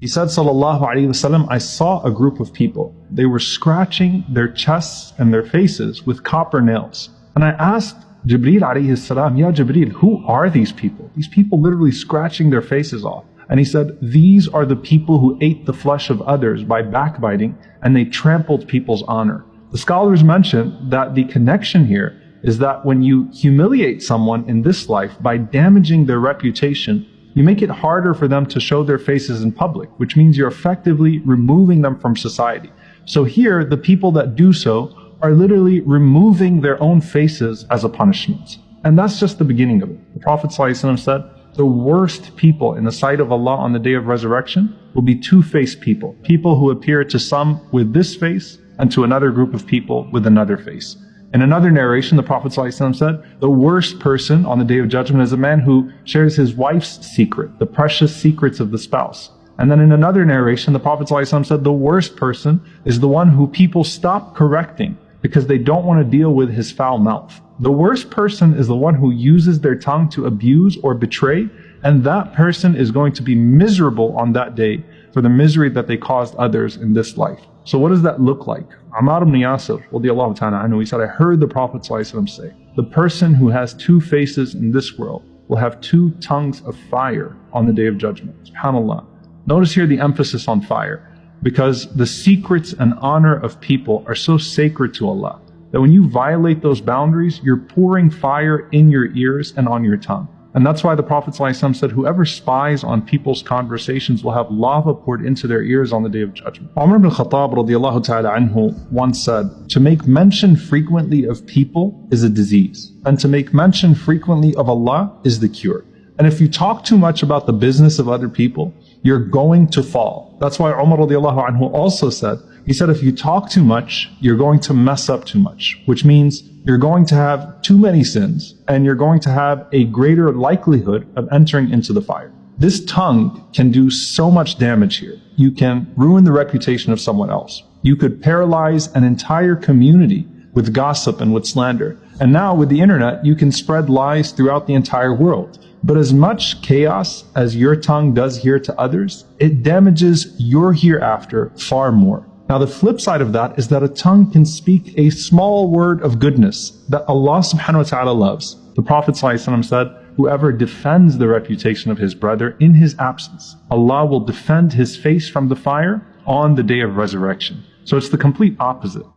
He said, sallallahu alayhi wasallam, I saw a group of people. They were scratching their chests and their faces with copper nails. And I asked Jibreel alayhi salam, Ya Jibreel, who are these people? These people literally scratching their faces off. And he said, these are the people who ate the flesh of others by backbiting, and they trampled people's honor. The scholars mention that the connection here is that when you humiliate someone in this life by damaging their reputation, you make it harder for them to show their faces in public, which means you're effectively removing them from society. So here, the people that do so are literally removing their own faces as a punishment. And that's just the beginning of it. The Prophet ﷺ said, the worst people in the sight of Allah on the day of resurrection will be two-faced people. People who appear to some with this face and to another group of people with another face. In another narration, the Prophet ﷺ said, the worst person on the Day of Judgment is a man who shares his wife's secret, the precious secrets of the spouse. And then in another narration, the Prophet ﷺ said, the worst person is the one who people stop correcting because they don't want to deal with his foul mouth. The worst person is the one who uses their tongue to abuse or betray, and that person is going to be miserable on that day for the misery that they caused others in this life. So what does that look like? Ammar ibn Yasir, radiyallahu ta'ala anhu, he said, I heard the Prophet ﷺ say, the person who has two faces in this world will have two tongues of fire on the Day of Judgment. SubhanAllah. Notice here the emphasis on fire, because the secrets and honor of people are so sacred to Allah, that when you violate those boundaries, you're pouring fire in your ears and on your tongue. And that's why the Prophet ﷺ said, whoever spies on people's conversations will have lava poured into their ears on the Day of Judgment. Umar ibn Khattab radiyallahu ta'ala anhu once said, to make mention frequently of people is a disease, and to make mention frequently of Allah is the cure. And if you talk too much about the business of other people, you're going to fall. That's why Umar radiyallahu anhu also said, he said, if you talk too much, you're going to mess up too much, which means you're going to have too many sins, and you're going to have a greater likelihood of entering into the fire. This tongue can do so much damage here. You can ruin the reputation of someone else. You could paralyze an entire community with gossip and with slander. And now with the internet, you can spread lies throughout the entire world. But as much chaos as your tongue does here to others, it damages your hereafter far more. Now the flip side of that is that a tongue can speak a small word of goodness that Allah subhanahu wa ta'ala loves. The Prophet ﷺ said, whoever defends the reputation of his brother in his absence, Allah will defend his face from the fire on the day of resurrection. So it's the complete opposite.